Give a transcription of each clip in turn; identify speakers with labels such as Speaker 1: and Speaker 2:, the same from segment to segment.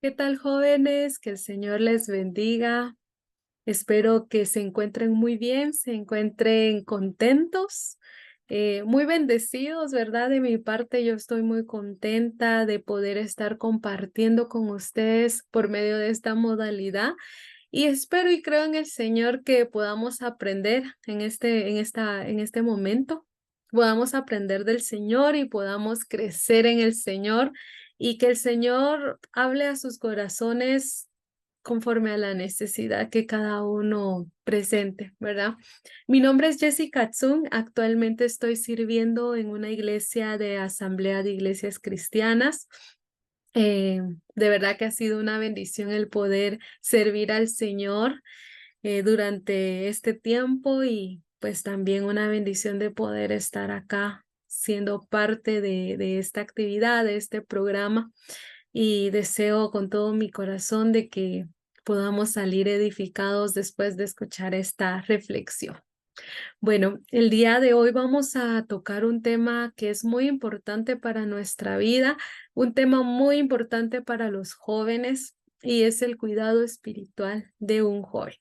Speaker 1: ¿Qué tal, jóvenes? Que el Señor les bendiga. Espero que se encuentren muy bien, se encuentren contentos, muy bendecidos, ¿verdad? De mi parte, yo estoy muy contenta de poder estar compartiendo con ustedes por medio de esta modalidad y espero y creo en el Señor que podamos aprender en este momento, podamos aprender del Señor y podamos crecer en el Señor y que el Señor hable a sus corazones conforme a la necesidad que cada uno presente, ¿verdad? Mi nombre es Jessica Tsun, actualmente estoy sirviendo en una iglesia de Asamblea de Iglesias Cristianas. Eh, de verdad que ha sido una bendición el poder servir al Señor durante este tiempo y pues también una bendición de poder estar acá siendo parte de esta actividad, de este programa y deseo con todo mi corazón de que podamos salir edificados después de escuchar esta reflexión. Bueno, el día de hoy vamos a tocar un tema que es muy importante para nuestra vida, un tema muy importante para los jóvenes y es el cuidado espiritual de un joven.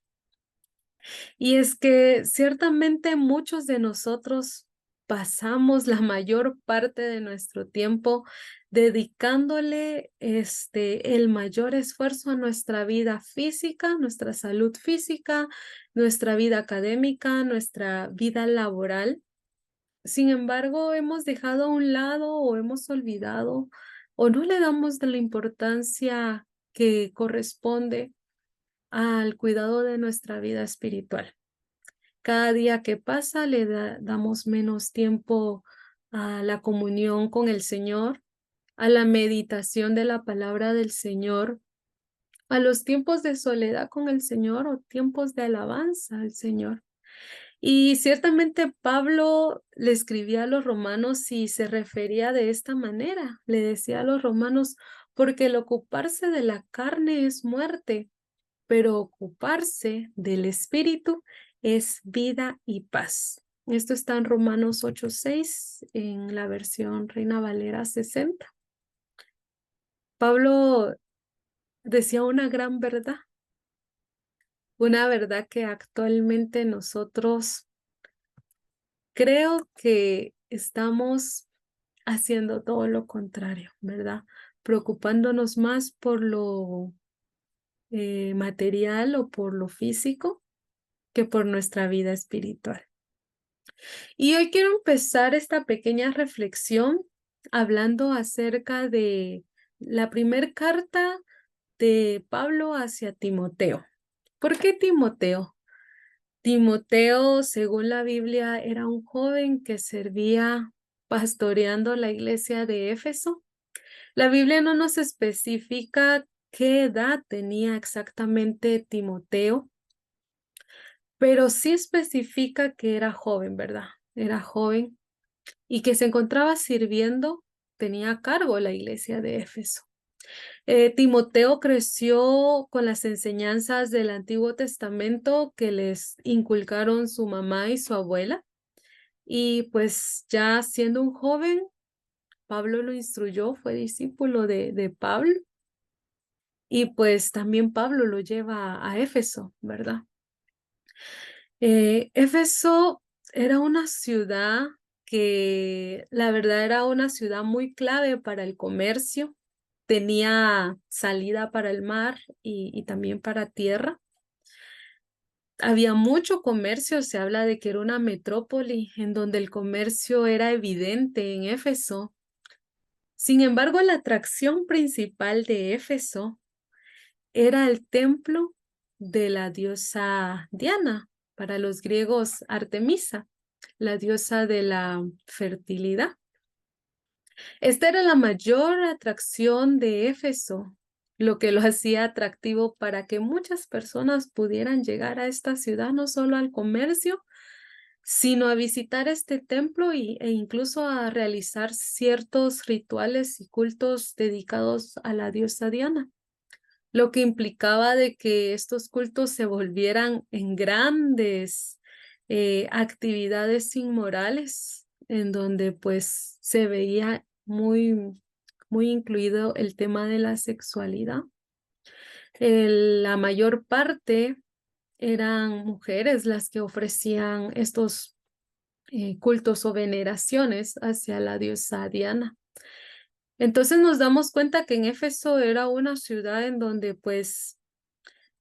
Speaker 1: Y es que ciertamente muchos de nosotros pasamos la mayor parte de nuestro tiempo dedicándole el mayor esfuerzo a nuestra vida física, nuestra salud física, nuestra vida académica, nuestra vida laboral. Sin embargo, hemos dejado a un lado o hemos olvidado o no le damos de la importancia que corresponde al cuidado de nuestra vida espiritual. Cada día que pasa damos menos tiempo a la comunión con el Señor, a la meditación de la palabra del Señor, a los tiempos de soledad con el Señor o tiempos de alabanza al Señor. Y ciertamente Pablo le escribía a los romanos y se refería de esta manera. Le decía a los romanos, porque el ocuparse de la carne es muerte, pero ocuparse del espíritu es vida y paz. Esto está en Romanos 8:6 en la versión Reina Valera 60. Pablo decía una verdad que actualmente nosotros creo que estamos haciendo todo lo contrario, ¿verdad? Preocupándonos más por lo material o por lo físico que por nuestra vida espiritual. Y hoy quiero empezar esta pequeña reflexión hablando acerca de la primer carta de Pablo hacia Timoteo. ¿Por qué Timoteo? Timoteo, según la Biblia, era un joven que servía pastoreando la iglesia de Éfeso. La Biblia no nos especifica qué edad tenía exactamente Timoteo, pero sí especifica que era joven, ¿verdad? Era joven y que se encontraba sirviendo, tenía a cargo la iglesia de Éfeso. Timoteo creció con las enseñanzas del Antiguo Testamento que les inculcaron su mamá y su abuela, y pues ya siendo un joven, Pablo lo instruyó, fue discípulo de Pablo, y pues también Pablo lo lleva a Éfeso, ¿verdad? Éfeso era una ciudad que la verdad era una ciudad muy clave para el comercio. Tenía salida para el mar y también para tierra. Había mucho comercio, se habla de que era una metrópoli en donde el comercio era evidente en Éfeso. Sin embargo, la atracción principal de Éfeso era el templo de la diosa Diana, para los griegos Artemisa, la diosa de la fertilidad. Esta era la mayor atracción de Éfeso, lo que lo hacía atractivo para que muchas personas pudieran llegar a esta ciudad, no solo al comercio, sino a visitar este templo e incluso a realizar ciertos rituales y cultos dedicados a la diosa Diana, lo que implicaba de que estos cultos se volvieran en grandes actividades inmorales, en donde pues se veía muy incluido el tema de la sexualidad. La mayor parte eran mujeres las que ofrecían estos cultos o veneraciones hacia la diosa Diana. Entonces nos damos cuenta que en Éfeso era una ciudad en donde pues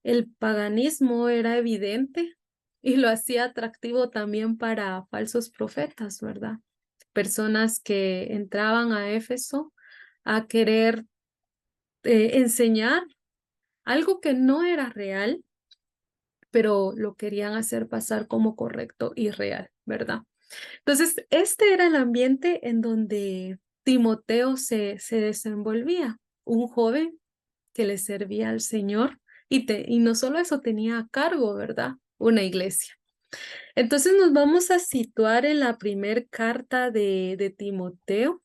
Speaker 1: el paganismo era evidente y lo hacía atractivo también para falsos profetas, ¿verdad? Personas que entraban a Éfeso a querer enseñar algo que no era real, pero lo querían hacer pasar como correcto y real, ¿verdad? Entonces, este era el ambiente en donde Timoteo se desenvolvía, un joven que le servía al Señor y no solo eso, tenía a cargo, ¿verdad? Una iglesia. Entonces nos vamos a situar en la primer carta de Timoteo,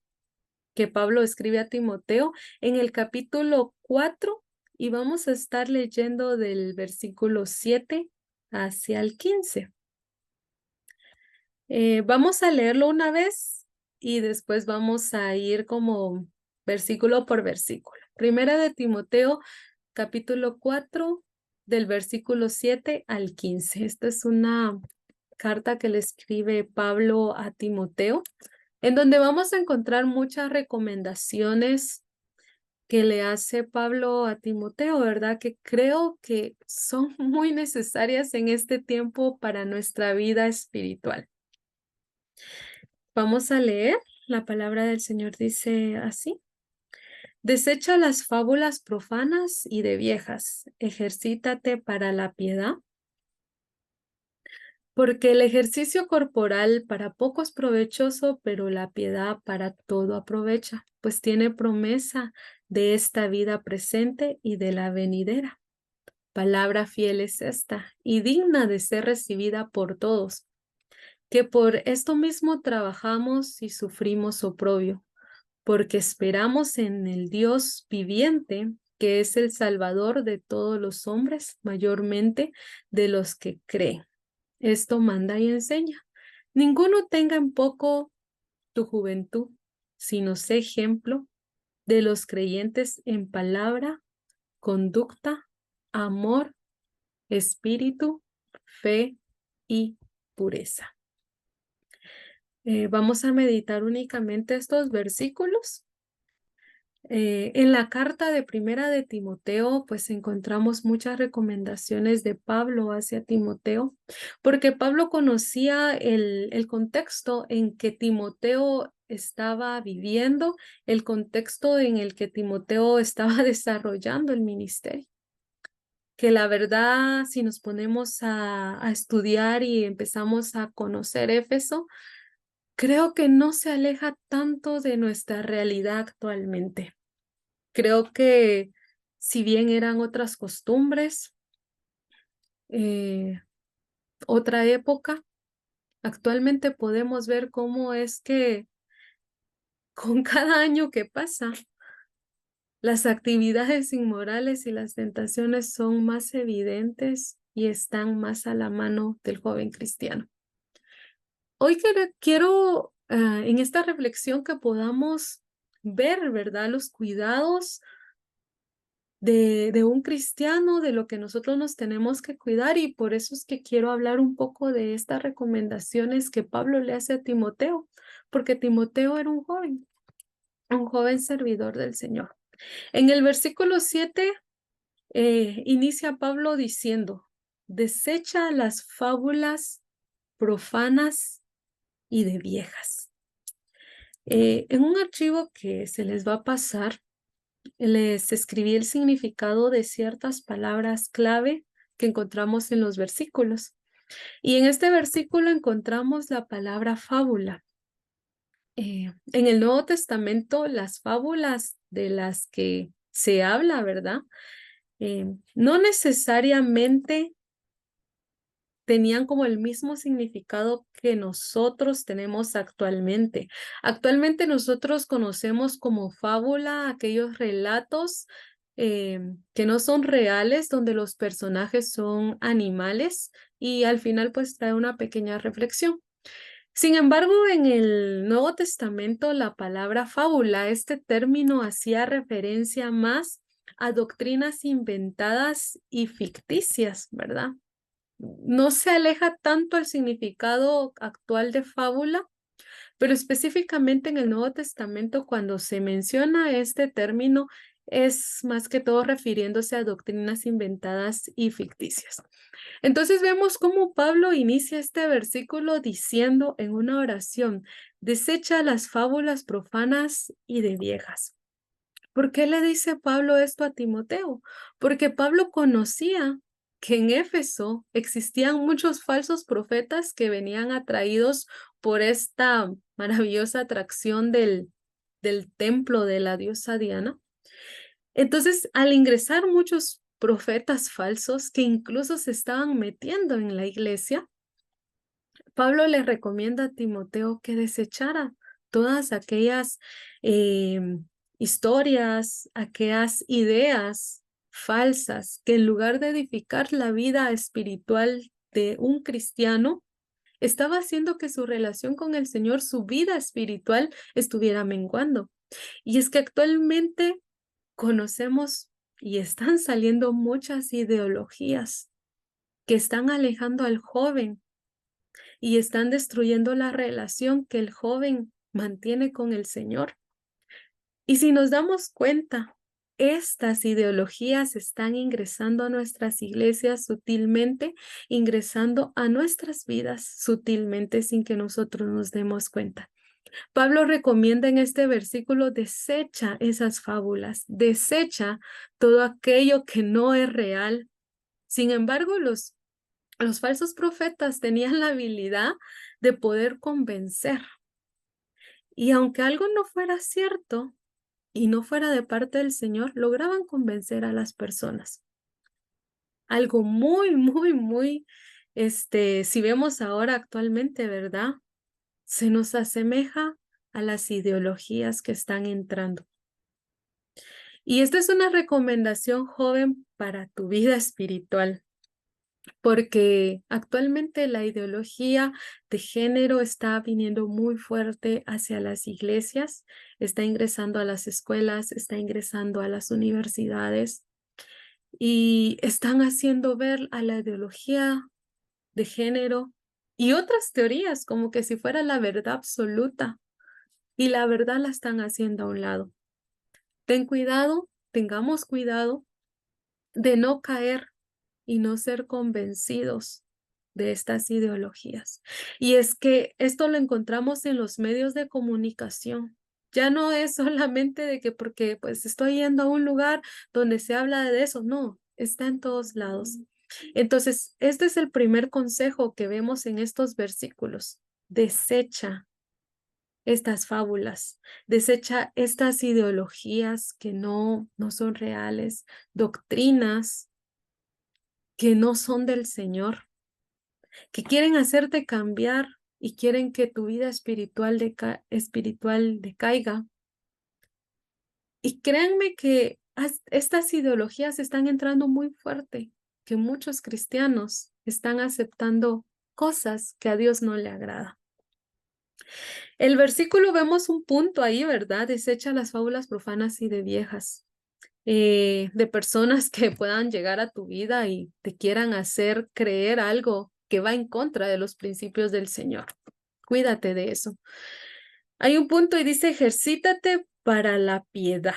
Speaker 1: que Pablo escribe a Timoteo, en el capítulo 4, y vamos a estar leyendo del versículo 7 hacia el 15. Vamos a leerlo una vez y después vamos a ir como versículo por versículo. Primera de Timoteo, capítulo 4, del versículo 7 al 15. Esta es una carta que le escribe Pablo a Timoteo, en donde vamos a encontrar muchas recomendaciones que le hace Pablo a Timoteo, ¿verdad? Que creo que son muy necesarias en este tiempo para nuestra vida espiritual. Vamos a leer. La palabra del Señor dice así: desecha las fábulas profanas y de viejas, ejercítate para la piedad, porque el ejercicio corporal para poco es provechoso, pero la piedad para todo aprovecha, pues tiene promesa de esta vida presente y de la venidera. Palabra fiel es esta, y digna de ser recibida por todos, que por esto mismo trabajamos y sufrimos oprobio, porque esperamos en el Dios viviente, que es el Salvador de todos los hombres, mayormente de los que creen. Esto manda y enseña. Ninguno tenga en poco tu juventud, sino sé ejemplo de los creyentes en palabra, conducta, amor, espíritu, fe y pureza. Vamos a meditar únicamente estos versículos. En la carta de primera de Timoteo, pues encontramos muchas recomendaciones de Pablo hacia Timoteo, porque Pablo conocía el contexto en que Timoteo estaba viviendo, el contexto en el que Timoteo estaba desarrollando el ministerio. Que la verdad, si nos ponemos a estudiar y empezamos a conocer Éfeso, creo que no se aleja tanto de nuestra realidad actualmente. Creo que si bien eran otras costumbres, eh, otra época, actualmente podemos ver cómo es que con cada año que pasa, las actividades inmorales y las tentaciones son más evidentes y están más a la mano del joven cristiano. Hoy quiero en esta reflexión que podamos ver, ¿verdad?, los cuidados de un cristiano, de lo que nosotros nos tenemos que cuidar, y por eso es que quiero hablar un poco de estas recomendaciones que Pablo le hace a Timoteo, porque Timoteo era un joven servidor del Señor. En el versículo 7 inicia Pablo diciendo: desecha las fábulas profanas y de viejas. En un archivo que se les va a pasar, les escribí el significado de ciertas palabras clave que encontramos en los versículos. Y en este versículo encontramos la palabra fábula. En el Nuevo Testamento, las fábulas de las que se habla, ¿verdad? No necesariamente tenían como el mismo significado que nosotros tenemos actualmente. Actualmente nosotros conocemos como fábula aquellos relatos que no son reales, donde los personajes son animales y al final pues trae una pequeña reflexión. Sin embargo, en el Nuevo Testamento la palabra fábula, este término hacía referencia más a doctrinas inventadas y ficticias, ¿verdad? No se aleja tanto el significado actual de fábula, pero específicamente en el Nuevo Testamento, cuando se menciona este término, es más que todo refiriéndose a doctrinas inventadas y ficticias. Entonces vemos cómo Pablo inicia este versículo diciendo en una oración: desecha las fábulas profanas y de viejas. ¿Por qué le dice Pablo esto a Timoteo? Porque Pablo conocía que en Éfeso existían muchos falsos profetas que venían atraídos por esta maravillosa atracción del templo de la diosa Diana. Entonces, al ingresar muchos profetas falsos que incluso se estaban metiendo en la iglesia, Pablo le recomienda a Timoteo que desechara todas aquellas historias, aquellas ideas falsas que en lugar de edificar la vida espiritual de un cristiano, estaba haciendo que su relación con el Señor, su vida espiritual, estuviera menguando. Y es que actualmente conocemos y están saliendo muchas ideologías que están alejando al joven y están destruyendo la relación que el joven mantiene con el Señor. Y si nos damos cuenta, estas ideologías están ingresando a nuestras iglesias sutilmente, ingresando a nuestras vidas sutilmente sin que nosotros nos demos cuenta. Pablo recomienda en este versículo: desecha esas fábulas, desecha todo aquello que no es real. Sin embargo, los falsos profetas tenían la habilidad de poder convencer. Y aunque algo no fuera cierto y no fuera de parte del Señor, lograban convencer a las personas. Algo muy, muy, muy, si vemos ahora actualmente, ¿verdad? Se nos asemeja a las ideologías que están entrando. Y esta es una recomendación, joven, para tu vida espiritual, porque actualmente la ideología de género está viniendo muy fuerte hacia las iglesias, está ingresando a las escuelas, está ingresando a las universidades y están haciendo ver a la ideología de género y otras teorías como que si fuera la verdad absoluta, y la verdad la están haciendo a un lado. Ten cuidado, tengamos cuidado de no caer y no ser convencidos de estas ideologías. Y es que esto lo encontramos en los medios de comunicación. Ya no es solamente de que porque pues estoy yendo a un lugar donde se habla de eso, no, está en todos lados. Entonces, este es el primer consejo que vemos en estos versículos: desecha estas fábulas, desecha estas ideologías que no son reales, doctrinas que no son del Señor, que quieren hacerte cambiar y quieren que tu vida espiritual decaiga. Y créanme que estas ideologías están entrando muy fuerte, que muchos cristianos están aceptando cosas que a Dios no le agrada. El versículo vemos un punto ahí, ¿verdad? Desecha las fábulas profanas y de viejas, de personas que puedan llegar a tu vida y te quieran hacer creer algo que va en contra de los principios del Señor. Cuídate de eso. Hay un punto y dice: ejercítate para la piedad.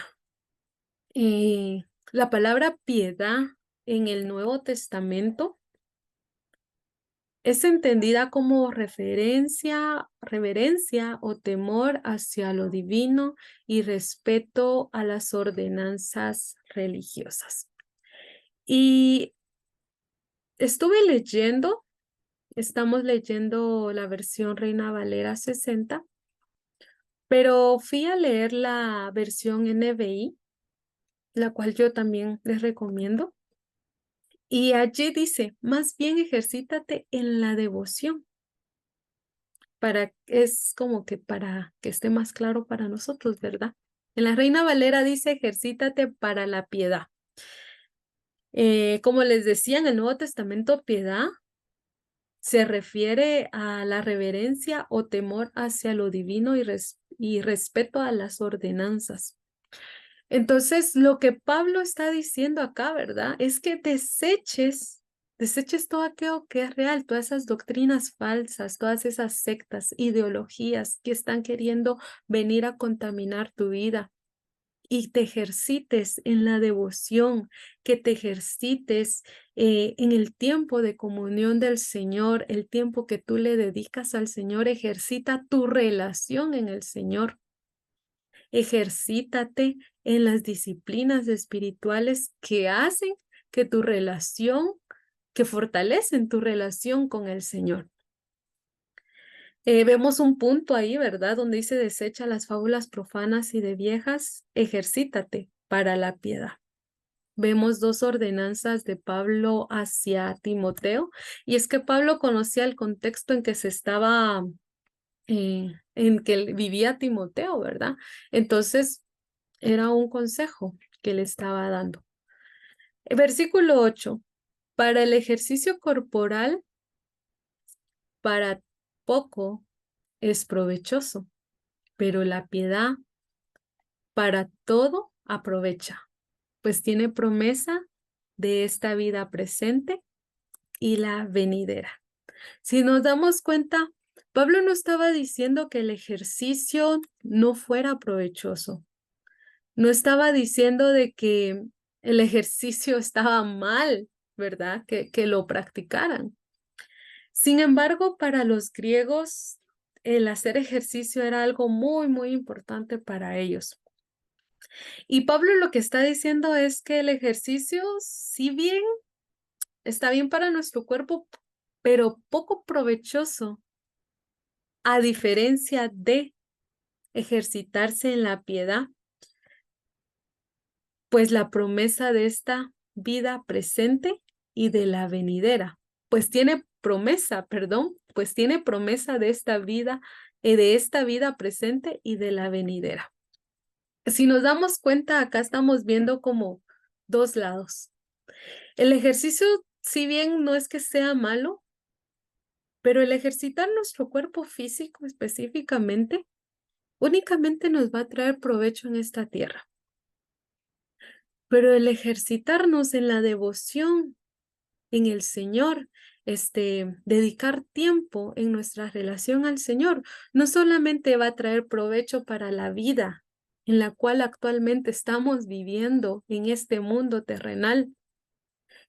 Speaker 1: La palabra piedad en el Nuevo Testamento es entendida como reverencia o temor hacia lo divino y respeto a las ordenanzas religiosas. Y estuve leyendo, estamos leyendo la versión Reina Valera 60, pero fui a leer la versión NBI, la cual yo también les recomiendo. Y allí dice: más bien ejercítate en la devoción. Es como que para que esté más claro para nosotros, ¿verdad? En la Reina Valera dice: ejercítate para la piedad. Como les decía, en el Nuevo Testamento, piedad se refiere a la reverencia o temor hacia lo divino y respeto a las ordenanzas. Entonces, lo que Pablo está diciendo acá, ¿verdad? Es que deseches todo aquello que es real, todas esas doctrinas falsas, todas esas sectas, ideologías que están queriendo venir a contaminar tu vida y te ejercites en la devoción, que te ejercites en el tiempo de comunión del Señor, el tiempo que tú le dedicas al Señor, ejercita tu relación en el Señor. Ejercítate en las disciplinas espirituales que hacen que tu relación, que fortalecen tu relación con el Señor. Vemos un punto ahí, ¿verdad? Donde dice, desecha las fábulas profanas y de viejas, ejercítate para la piedad. Vemos dos ordenanzas de Pablo hacia Timoteo, y es que Pablo conocía el contexto en que se estaba, en que vivía Timoteo, ¿verdad? Entonces, era un consejo que le estaba dando. Versículo 8. Para el ejercicio corporal, para poco es provechoso, pero la piedad para todo aprovecha, pues tiene promesa de esta vida presente y la venidera. Si nos damos cuenta, Pablo no estaba diciendo que el ejercicio no fuera provechoso. No estaba diciendo de que el ejercicio estaba mal, ¿verdad? Que lo practicaran. Sin embargo, para los griegos, el hacer ejercicio era algo muy, muy importante para ellos. Y Pablo lo que está diciendo es que el ejercicio, si bien está bien para nuestro cuerpo, pero poco provechoso, a diferencia de ejercitarse en la piedad, pues la promesa de esta vida presente y de la venidera, pues tiene promesa, perdón, pues tiene promesa de esta vida presente y de la venidera. Si nos damos cuenta, acá estamos viendo como dos lados. El ejercicio, si bien no es que sea malo, pero el ejercitar nuestro cuerpo físico específicamente, únicamente nos va a traer provecho en esta tierra. Pero el ejercitarnos en la devoción en el Señor, dedicar tiempo en nuestra relación al Señor, no solamente va a traer provecho para la vida en la cual actualmente estamos viviendo en este mundo terrenal,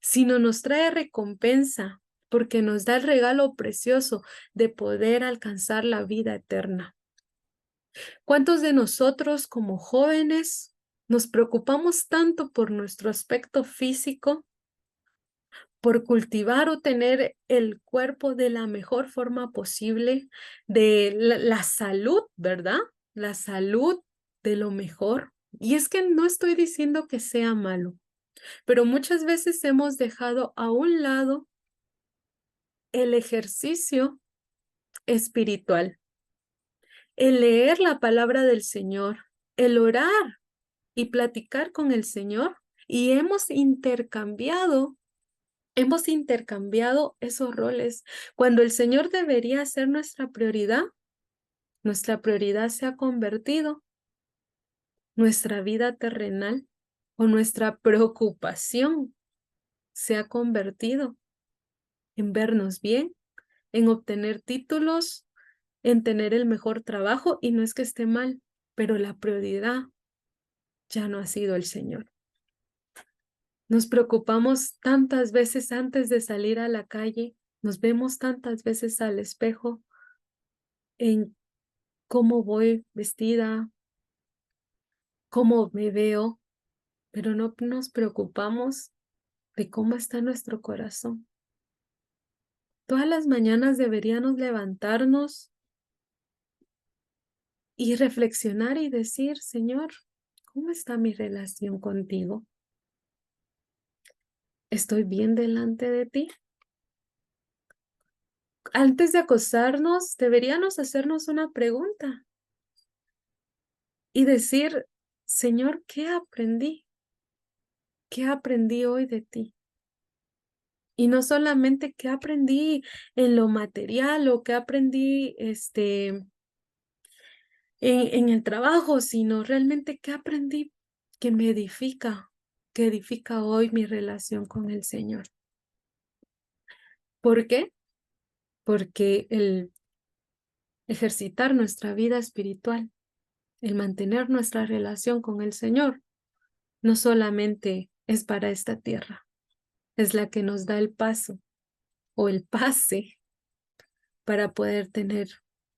Speaker 1: sino nos trae recompensa porque nos da el regalo precioso de poder alcanzar la vida eterna. ¿Cuántos de nosotros como jóvenes nos preocupamos tanto por nuestro aspecto físico, por cultivar o tener el cuerpo de la mejor forma posible, de la salud, ¿verdad? La salud de lo mejor? Y es que no estoy diciendo que sea malo, pero muchas veces hemos dejado a un lado el ejercicio espiritual, el leer la palabra del Señor, el orar y platicar con el Señor, y hemos intercambiado esos roles. Cuando el Señor debería ser nuestra prioridad se ha convertido nuestra vida terrenal, o nuestra preocupación se ha convertido en vernos bien, en obtener títulos, en tener el mejor trabajo, y no es que esté mal, pero la prioridad ya no ha sido el Señor. Nos preocupamos tantas veces antes de salir a la calle, nos vemos tantas veces al espejo en cómo voy vestida, cómo me veo, pero no nos preocupamos de cómo está nuestro corazón. Todas las mañanas deberíamos levantarnos y reflexionar y decir, Señor, ¿cómo está mi relación contigo? ¿Estoy bien delante de ti? Antes de acostarnos, deberíamos hacernos una pregunta y decir, Señor, ¿qué aprendí? ¿Qué aprendí hoy de ti? Y no solamente qué aprendí en lo material o qué aprendí en el trabajo, sino realmente qué aprendí que me edifica, que edifica hoy mi relación con el Señor. ¿Por qué? Porque el ejercitar nuestra vida espiritual, el mantener nuestra relación con el Señor, no solamente es para esta tierra, es la que nos da el paso o el pase para poder tener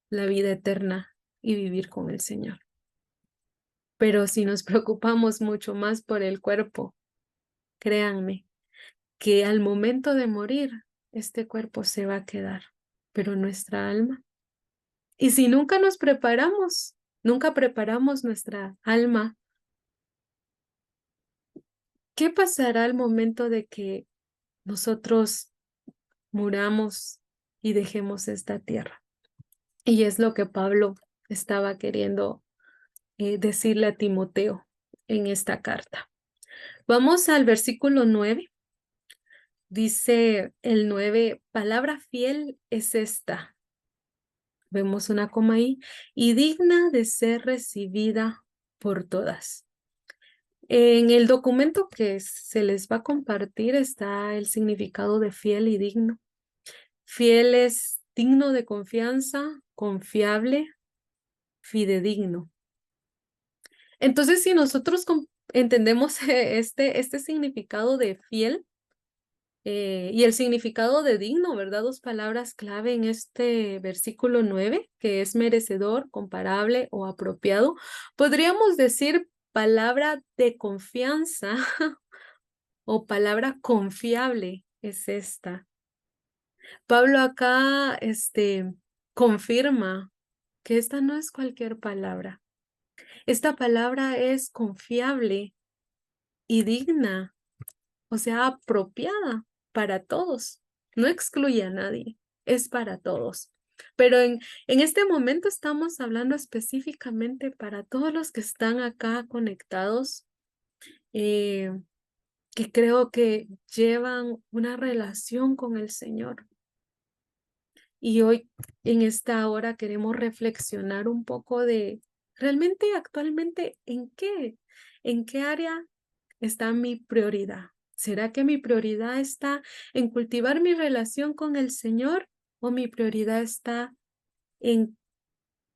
Speaker 1: la vida eterna y vivir con el Señor. Pero si nos preocupamos mucho más por el cuerpo, créanme que al momento de morir, este cuerpo se va a quedar, pero nuestra alma. Y si nunca nos preparamos, nunca preparamos nuestra alma, ¿qué pasará al momento de que nosotros muramos y dejemos esta tierra? Y es lo que Pablo estaba queriendo decirle a Timoteo en esta carta. Vamos al versículo 9. Dice el 9, palabra fiel es esta. Vemos una coma ahí. Y digna de ser recibida por todas. En el documento que se les va a compartir está el significado de fiel y digno. Fiel es digno de confianza, confiable, fidedigno. Entonces, si nosotros entendemos este significado de fiel y el significado de digno, ¿verdad? Dos palabras clave en este versículo 9, que es merecedor, comparable o apropiado, podríamos decir palabra de confianza o palabra confiable es esta. Pablo acá confirma que esta no es cualquier palabra. Esta palabra es confiable y digna, o sea, apropiada para todos. No excluye a nadie, es para todos. Pero en este momento estamos hablando específicamente para todos los que están acá conectados, que creo que llevan una relación con el Señor. Y hoy, en esta hora, queremos reflexionar un poco de realmente actualmente en qué área está mi prioridad. ¿Será que mi prioridad está en cultivar mi relación con el Señor o mi prioridad está en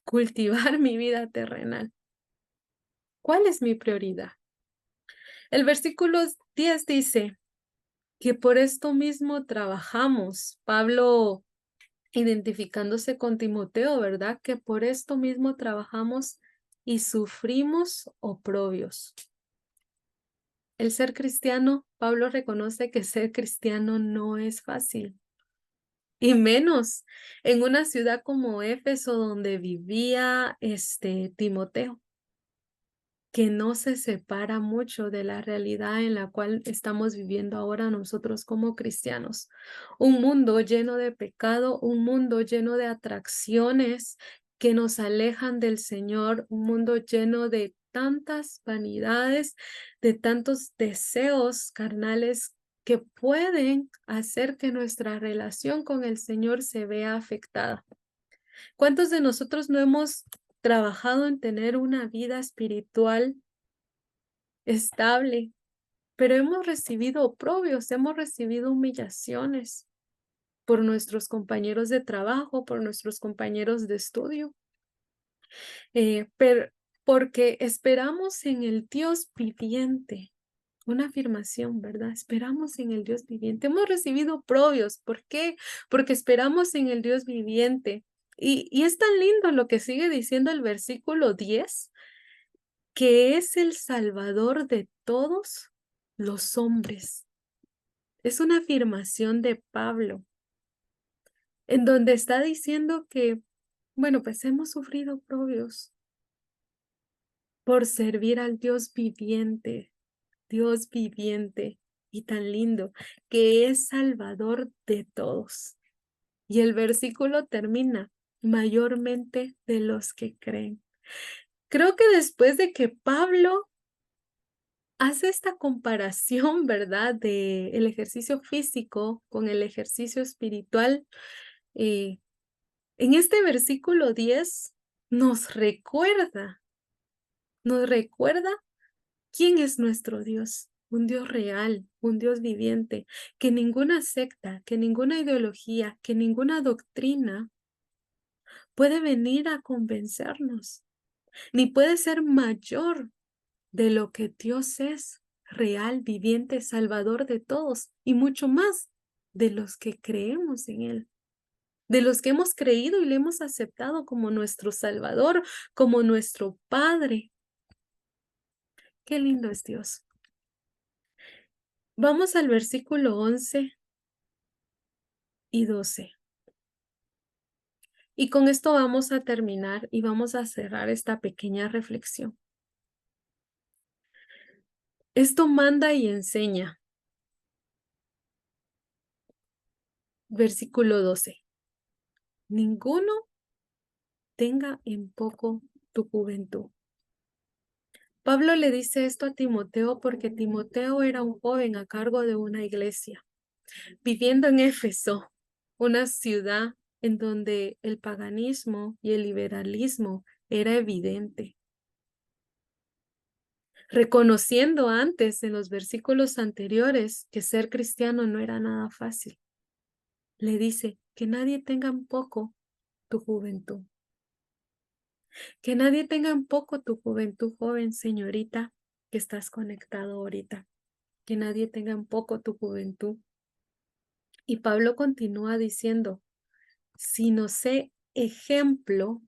Speaker 1: cultivar mi vida terrenal? ¿Cuál es mi prioridad? El versículo 10 dice que por esto mismo trabajamos. Pablo identificándose con Timoteo, ¿verdad? Que por esto mismo trabajamos y sufrimos oprobios. El ser cristiano, Pablo reconoce que ser cristiano no es fácil, y menos en una ciudad como Éfeso donde vivía Timoteo, que no se separa mucho de la realidad en la cual estamos viviendo ahora nosotros como cristianos. Un mundo lleno de pecado, un mundo lleno de atracciones que nos alejan del Señor, un mundo lleno de tantas vanidades, de tantos deseos carnales que pueden hacer que nuestra relación con el Señor se vea afectada. ¿Cuántos de nosotros no hemos trabajado en tener una vida espiritual estable, pero hemos recibido oprobios, hemos recibido humillaciones por nuestros compañeros de trabajo, por nuestros compañeros de estudio, pero porque esperamos en el Dios viviente? Una afirmación, ¿verdad? Esperamos en el Dios viviente. Hemos recibido oprobios. ¿Por qué? Porque esperamos en el Dios viviente. Y es tan lindo lo que sigue diciendo el versículo 10, que es el Salvador de todos los hombres. Es una afirmación de Pablo, en donde está diciendo que, bueno, pues hemos sufrido oprobios por servir al Dios viviente y tan lindo, que es Salvador de todos. Y el versículo termina, mayormente de los que creen. Creo que después de que Pablo hace esta comparación, ¿verdad? De el ejercicio físico con el ejercicio espiritual. En este versículo 10 nos recuerda ¿Quién es nuestro Dios? Un Dios real, un Dios viviente, que ninguna secta, que ninguna ideología, que ninguna doctrina puede venir a convencernos, ni puede ser mayor de lo que Dios es, real, viviente, salvador de todos, y mucho más de los que creemos en Él, de los que hemos creído y le hemos aceptado como nuestro Salvador, como nuestro Padre. Qué lindo es Dios. Vamos al versículo 11 y 12. Y con esto vamos a terminar y vamos a cerrar esta pequeña reflexión. Esto manda y enseña. Versículo 12. Ninguno tenga en poco tu juventud. Pablo le dice esto a Timoteo porque Timoteo era un joven a cargo de una iglesia, viviendo en Éfeso, una ciudad en donde el paganismo y el liberalismo era evidente. Reconociendo antes en los versículos anteriores que ser cristiano no era nada fácil. Le dice que nadie tenga en poco tu juventud. Que nadie tenga en poco tu juventud, joven, señorita, que estás conectado ahorita. Que nadie tenga en poco tu juventud. Y Pablo continúa diciendo, sino sé ejemplo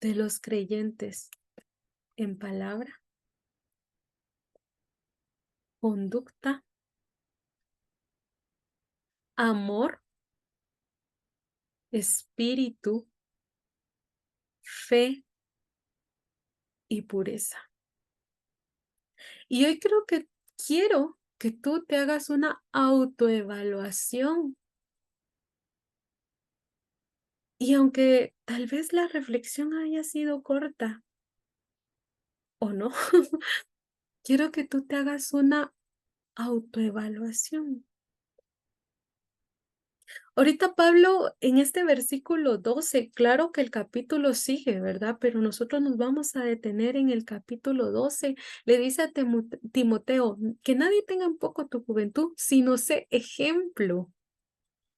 Speaker 1: de los creyentes en palabra, conducta, amor, espíritu, fe y pureza. Y hoy quiero que tú te hagas una autoevaluación. Y aunque tal vez la reflexión haya sido corta o no, quiero que tú te hagas una autoevaluación. Ahorita Pablo, en este versículo 12, claro que el capítulo sigue, ¿verdad? Pero nosotros nos vamos a detener en el capítulo 12. Le dice a Timoteo, que nadie tenga en poco tu juventud, sino sé ejemplo.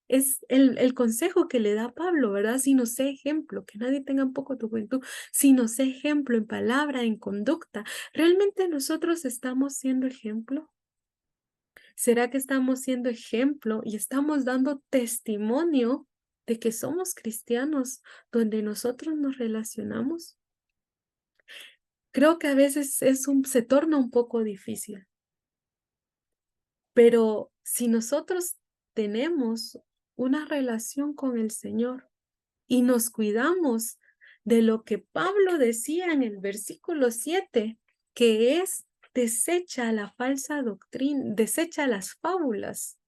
Speaker 1: Es el consejo que le da Pablo, ¿verdad? Sino sé ejemplo, que nadie tenga en poco tu juventud, sino sé ejemplo en palabra, en conducta. ¿Realmente nosotros estamos siendo ejemplo? ¿Será que estamos siendo ejemplo y estamos dando testimonio de que somos cristianos donde nosotros nos relacionamos? Creo que a veces se torna un poco difícil, pero si nosotros tenemos una relación con el Señor y nos cuidamos de lo que Pablo decía en el versículo 7, que es desecha la falsa doctrina, desecha las fábulas,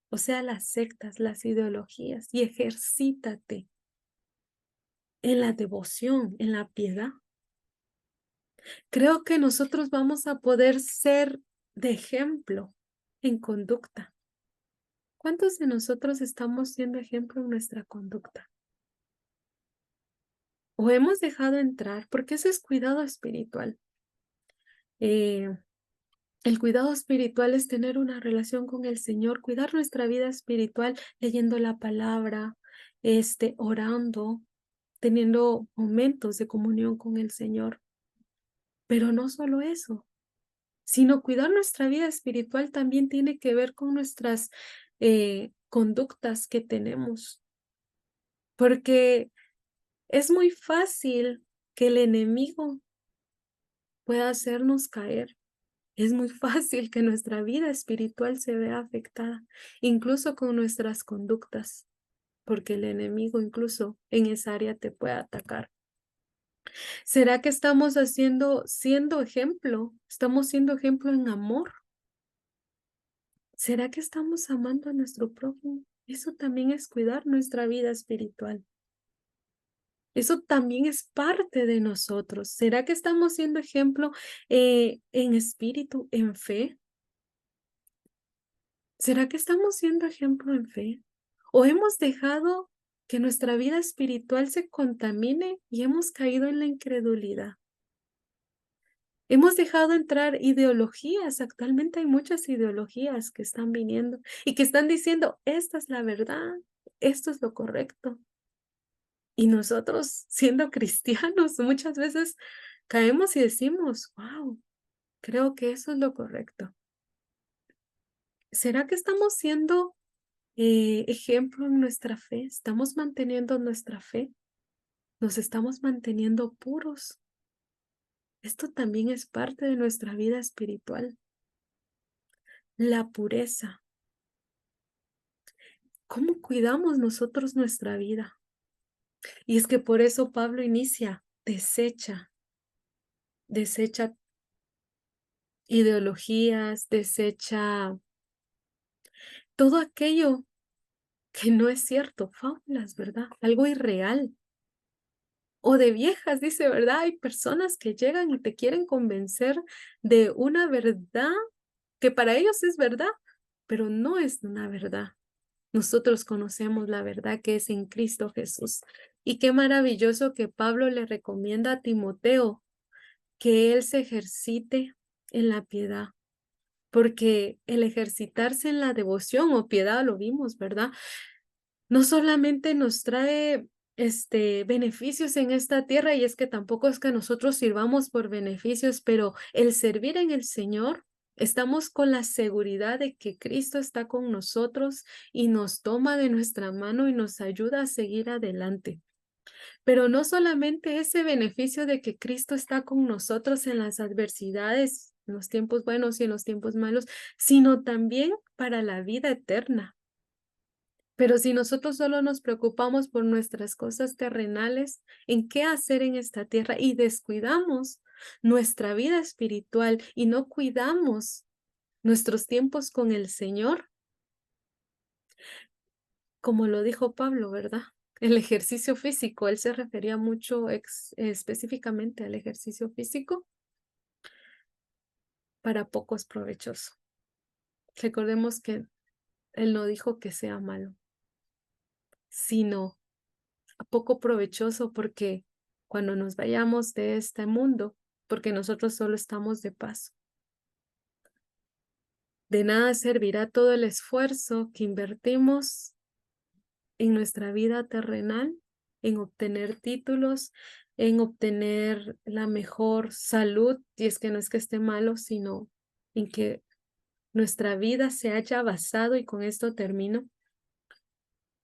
Speaker 1: o sea, las sectas, las ideologías, y ejercítate en la devoción, en la piedad. Creo que nosotros vamos a poder ser de ejemplo en conducta. ¿Cuántos de nosotros estamos siendo ejemplo en nuestra conducta? ¿O hemos dejado entrar? Porque eso es cuidado espiritual. El cuidado espiritual es tener una relación con el Señor, cuidar nuestra vida espiritual leyendo la palabra, orando, teniendo momentos de comunión con el Señor. Pero no solo eso, sino cuidar nuestra vida espiritual también tiene que ver con nuestras conductas que tenemos. Porque es muy fácil que el enemigo pueda hacernos caer. Es muy fácil que nuestra vida espiritual se vea afectada, incluso con nuestras conductas, porque el enemigo incluso en esa área te puede atacar. ¿Será que estamos siendo ejemplo? ¿Estamos siendo ejemplo en amor? ¿Será que estamos amando a nuestro prójimo? Eso también es cuidar nuestra vida espiritual. Eso también es parte de nosotros. ¿Será que estamos siendo ejemplo en espíritu, en fe? ¿Será que estamos siendo ejemplo en fe? ¿O hemos dejado que nuestra vida espiritual se contamine y hemos caído en la incredulidad? Hemos dejado entrar ideologías. Actualmente hay muchas ideologías que están viniendo y que están diciendo, esta es la verdad, esto es lo correcto. Y nosotros, siendo cristianos, muchas veces caemos y decimos, wow, creo que eso es lo correcto. ¿Será que estamos siendo ejemplo en nuestra fe? ¿Estamos manteniendo nuestra fe? ¿Nos estamos manteniendo puros? Esto también es parte de nuestra vida espiritual. La pureza. ¿Cómo cuidamos nosotros nuestra vida? Y es que por eso Pablo inicia, desecha ideologías, desecha todo aquello que no es cierto, fábulas, ¿verdad? Algo irreal. O de viejas, dice, ¿verdad? Hay personas que llegan y te quieren convencer de una verdad que para ellos es verdad, pero no es una verdad. Nosotros conocemos la verdad que es en Cristo Jesús. Y qué maravilloso que Pablo le recomienda a Timoteo que él se ejercite en la piedad, porque el ejercitarse en la devoción o piedad, lo vimos, ¿verdad? No solamente nos trae beneficios en esta tierra, y es que tampoco es que nosotros sirvamos por beneficios, pero el servir en el Señor, estamos con la seguridad de que Cristo está con nosotros y nos toma de nuestra mano y nos ayuda a seguir adelante. Pero no solamente ese beneficio de que Cristo está con nosotros en las adversidades, en los tiempos buenos y en los tiempos malos, sino también para la vida eterna. Pero si nosotros solo nos preocupamos por nuestras cosas terrenales, en qué hacer en esta tierra y descuidamos nuestra vida espiritual y no cuidamos nuestros tiempos con el Señor, como lo dijo Pablo, ¿verdad? El ejercicio físico, él se refería mucho específicamente al ejercicio físico, para poco es provechoso. Recordemos que él no dijo que sea malo, sino poco provechoso, porque cuando nos vayamos de este mundo, porque nosotros solo estamos de paso, de nada servirá todo el esfuerzo que invertimos en nuestra vida terrenal, en obtener títulos, en obtener la mejor salud, y es que no es que esté malo, sino en que nuestra vida se haya basado, y con esto termino,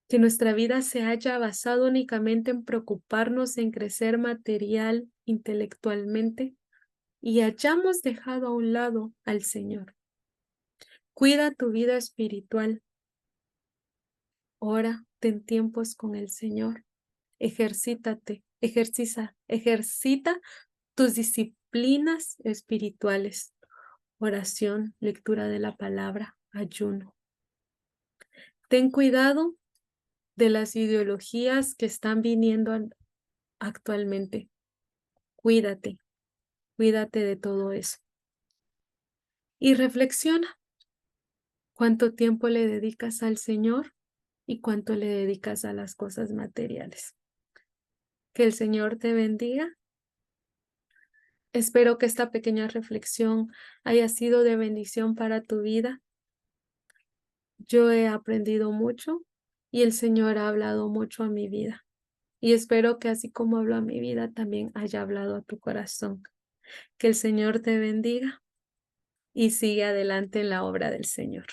Speaker 1: que nuestra vida se haya basado únicamente en preocuparnos en crecer material, intelectualmente, y hayamos dejado a un lado al Señor. Cuida tu vida espiritual. Ora, ten tiempos con el Señor. Ejercítate, ejercita tus disciplinas espirituales. Oración, lectura de la palabra, ayuno. Ten cuidado de las ideologías que están viniendo actualmente. Cuídate, cuídate de todo eso. Y reflexiona, ¿cuánto tiempo le dedicas al Señor y cuánto le dedicas a las cosas materiales? Que el Señor te bendiga. Espero que esta pequeña reflexión haya sido de bendición para tu vida. Yo he aprendido mucho y el Señor ha hablado mucho a mi vida. Y espero que así como habló a mi vida, también haya hablado a tu corazón. Que el Señor te bendiga y sigue adelante en la obra del Señor.